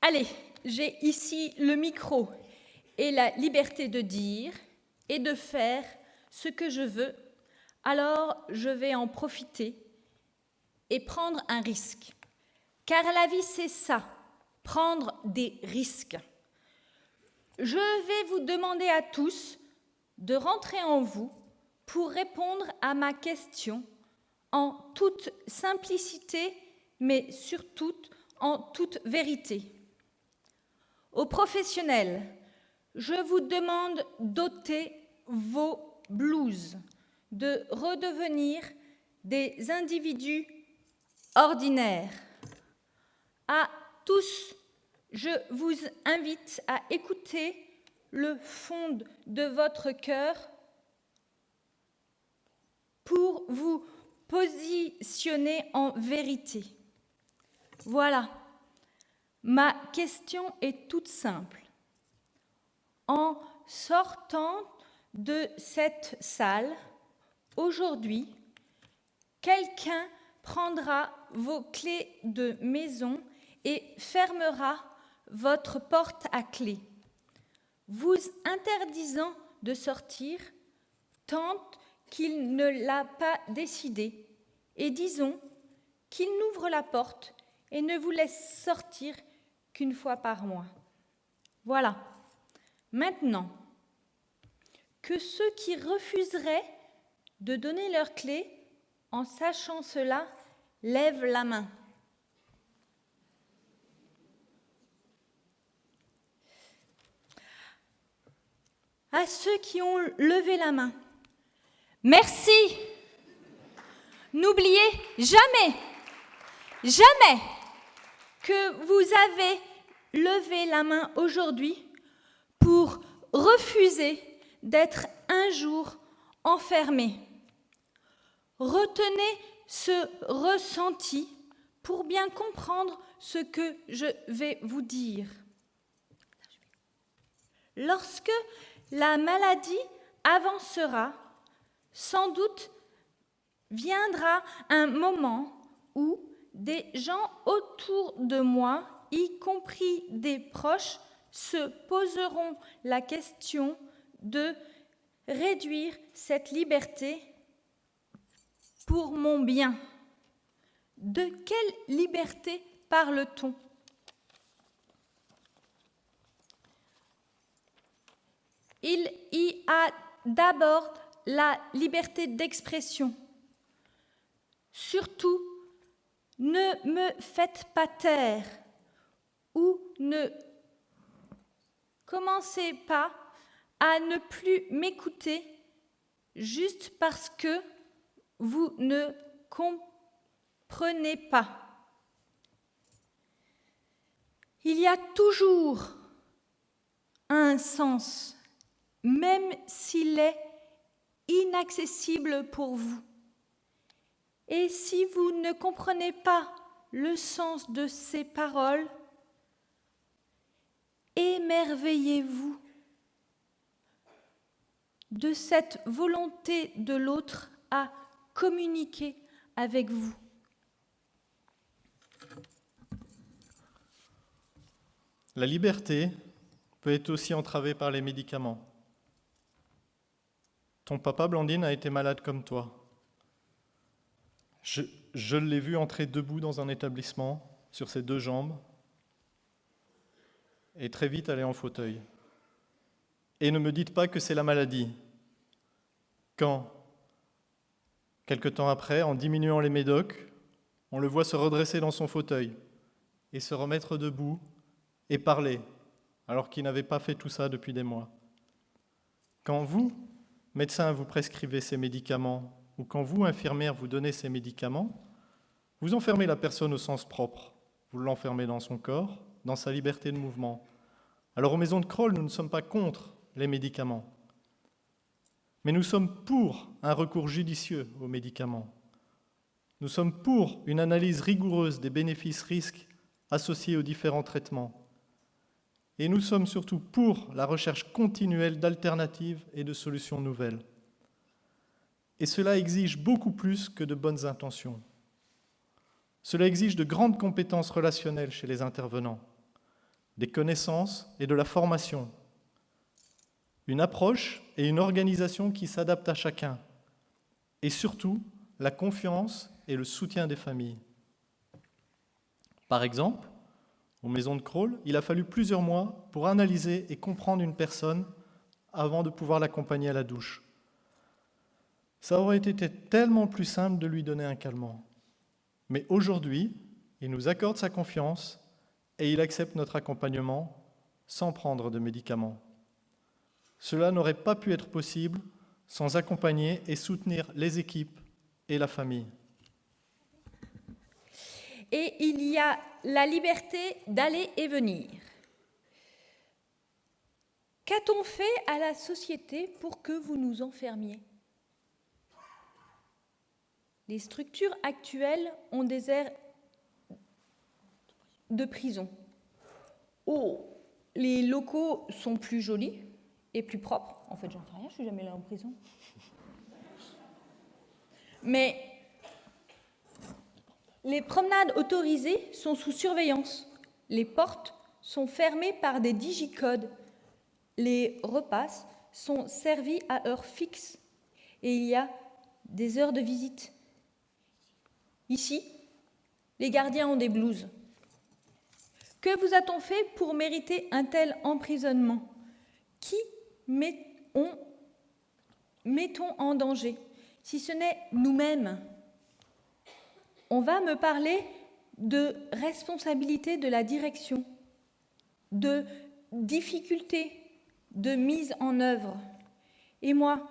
Allez, j'ai ici le micro et la liberté de dire et de faire ce que je veux, alors je vais en profiter et prendre un risque. Car la vie, c'est ça, prendre des risques. Je vais vous demander à tous de rentrer en vous pour répondre à ma question en toute simplicité, mais surtout en toute vérité. Aux professionnels, je vous demande d'ôter vos blouses, de redevenir des individus ordinaires. À tous, je vous invite à écouter le fond de votre cœur pour vous positionner en vérité. Voilà, ma question est toute simple. En sortant de cette salle, aujourd'hui, quelqu'un prendra vos clés de maison et fermera votre porte à clé, vous interdisant de sortir tant qu'il ne l'a pas décidé, et disons qu'il n'ouvre la porte et ne vous laisse sortir qu'une fois par mois. Voilà. Maintenant, que ceux qui refuseraient de donner leurs clés, en sachant cela, lèvent la main. À ceux qui ont levé la main, merci. N'oubliez jamais que vous avez levé la main aujourd'hui pour refuser d'être un jour enfermé. Retenez ce ressenti pour bien comprendre ce que je vais vous dire. Lorsque la maladie avancera, sans doute viendra un moment où des gens autour de moi, y compris des proches, se poseront la question de réduire cette liberté pour mon bien. De quelle liberté parle-t-on ? Il y a d'abord la liberté d'expression. Surtout, ne me faites pas taire ou ne commencez pas à ne plus m'écouter juste parce que vous ne comprenez pas. Il y a toujours un sens, même s'il est inaccessible pour vous. Et si vous ne comprenez pas le sens de ces paroles, émerveillez-vous de cette volonté de l'autre à communiquer avec vous. La liberté peut être aussi entravée par les médicaments. Ton papa, Blandine, a été malade comme toi. Je l'ai vu entrer debout dans un établissement, sur ses deux jambes, et très vite aller en fauteuil. Et ne me dites pas que c'est la maladie. Quand, quelque temps après, en diminuant les médocs, on le voit se redresser dans son fauteuil et se remettre debout et parler, alors qu'il n'avait pas fait tout ça depuis des mois. Quand vous, médecin, vous prescrivez ces médicaments, ou quand vous, infirmière, vous donnez ces médicaments, vous enfermez la personne au sens propre. Vous l'enfermez dans son corps, dans sa liberté de mouvement. Alors aux maisons de Kroll, nous ne sommes pas contre les médicaments, mais nous sommes pour un recours judicieux aux médicaments. Nous sommes pour une analyse rigoureuse des bénéfices-risques associés aux différents traitements. Et nous sommes surtout pour la recherche continuelle d'alternatives et de solutions nouvelles. Et cela exige beaucoup plus que de bonnes intentions. Cela exige de grandes compétences relationnelles chez les intervenants, des connaissances et de la formation, une approche et une organisation qui s'adaptent à chacun, et surtout la confiance et le soutien des familles. Par exemple, aux maisons de Crolles, il a fallu plusieurs mois pour analyser et comprendre une personne avant de pouvoir l'accompagner à la douche. Ça aurait été tellement plus simple de lui donner un calmant. Mais aujourd'hui, il nous accorde sa confiance et il accepte notre accompagnement sans prendre de médicaments. Cela n'aurait pas pu être possible sans accompagner et soutenir les équipes et la famille. Et il y a la liberté d'aller et venir. Qu'a-t-on fait à la société pour que vous nous enfermiez ? Les structures actuelles ont des airs de prison. Oh, les locaux sont plus jolis et plus propres. En fait, j'en sais rien, je suis jamais allée en prison. Mais les promenades autorisées sont sous surveillance. Les portes sont fermées par des digicodes. Les repas sont servis à heure fixe. Et il y a des heures de visite. Ici, les gardiens ont des blouses. Que vous a-t-on fait pour mériter un tel emprisonnement ? Qui mettons en danger, si ce n'est nous-mêmes ? On va me parler de responsabilité de la direction, de difficulté de mise en œuvre. Et moi,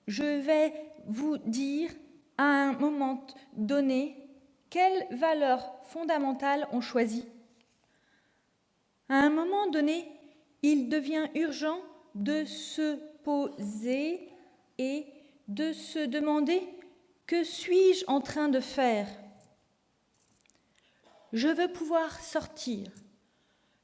je vais vous dire à un moment donné quelles valeurs fondamentales on choisit. À un moment donné, il devient urgent de se poser et de se demander « Que suis-je en train de faire ?» Je veux pouvoir sortir.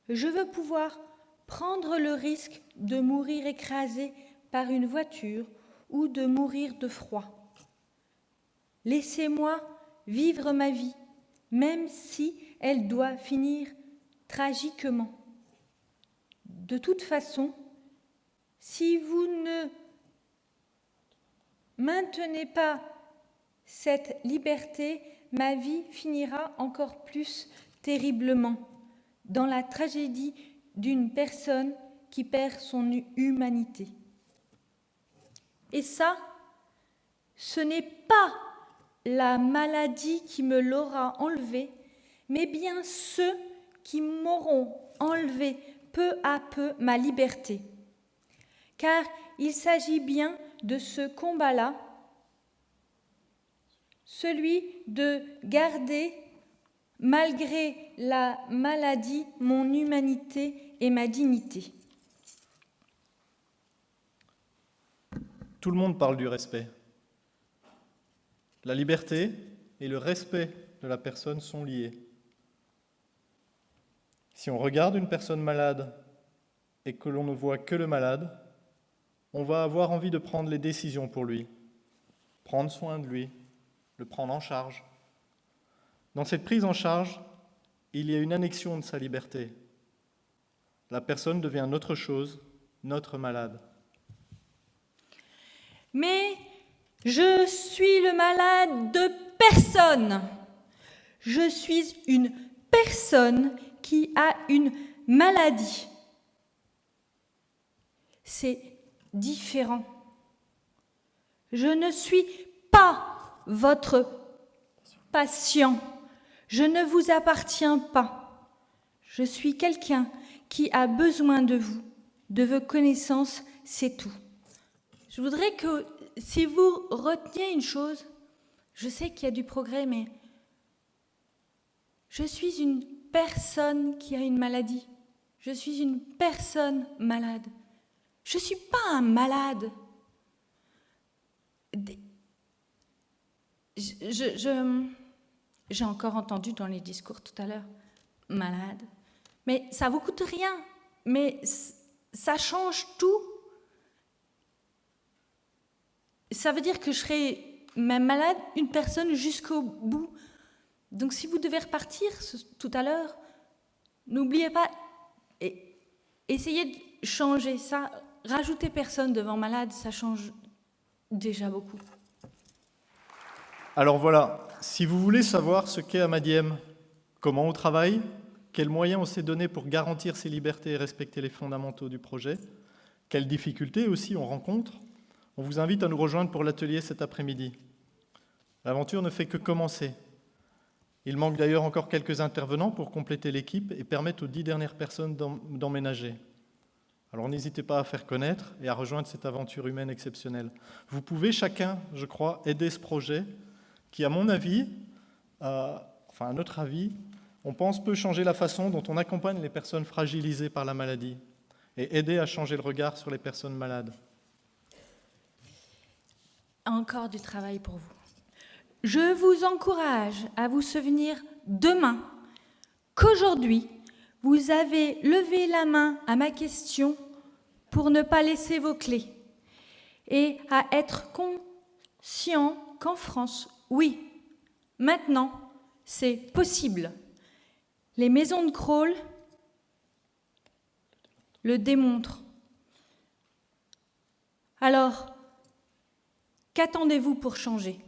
Je veux pouvoir prendre le risque de mourir écrasé par une voiture ou de mourir de froid. Laissez-moi vivre ma vie, même si elle doit finir tragiquement. De toute façon, si vous ne maintenez pas cette liberté, ma vie finira encore plus terriblement dans la tragédie d'une personne qui perd son humanité. Et ça, ce n'est pas la maladie qui me l'aura enlevé, mais bien ceux qui m'auront enlevé peu à peu ma liberté. Car il s'agit bien de ce combat-là, celui de garder, malgré la maladie, mon humanité et ma dignité. Tout le monde parle du respect. La liberté et le respect de la personne sont liés. Si on regarde une personne malade et que l'on ne voit que le malade, on va avoir envie de prendre les décisions pour lui, prendre soin de lui, le prendre en charge. Dans cette prise en charge, il y a une annexion de sa liberté. La personne devient notre chose, notre malade. Mais je suis le malade de personne. Je suis une personne qui a une maladie. C'est différent. Je ne suis pas votre patient. Je ne vous appartiens pas. Je suis quelqu'un qui a besoin de vous, de vos connaissances, c'est tout. Je voudrais que, si vous reteniez une chose, je sais qu'il y a du progrès, mais je suis une personne qui a une maladie. Je suis une personne malade. Je ne suis pas un malade. J'ai encore entendu dans les discours tout à l'heure, malade. Mais ça ne vous coûte rien. Mais ça change tout. Ça veut dire que je serai même malade, une personne jusqu'au bout. Donc si vous devez repartir tout à l'heure, n'oubliez pas Et essayez de changer ça. Rajouter personne devant malade, ça change déjà beaucoup. Alors voilà, si vous voulez savoir ce qu'est Amadiem, comment on travaille, quels moyens on s'est donnés pour garantir ses libertés et respecter les fondamentaux du projet, quelles difficultés aussi on rencontre, on vous invite à nous rejoindre pour l'atelier cet après-midi. L'aventure ne fait que commencer. Il manque d'ailleurs encore quelques intervenants pour compléter l'équipe et permettre aux 10 dernières personnes d'emménager. Alors n'hésitez pas à faire connaître et à rejoindre cette aventure humaine exceptionnelle. Vous pouvez chacun, je crois, aider ce projet qui, à mon avis, à notre avis, on pense peut changer la façon dont on accompagne les personnes fragilisées par la maladie et aider à changer le regard sur les personnes malades. Encore du travail pour vous. Je vous encourage à vous souvenir demain qu'aujourd'hui, vous avez levé la main à ma question pour ne pas laisser vos clés et à être conscient qu'en France, oui, maintenant, c'est possible. Les maisons de Crolles le démontrent. Alors, qu'attendez-vous pour changer ?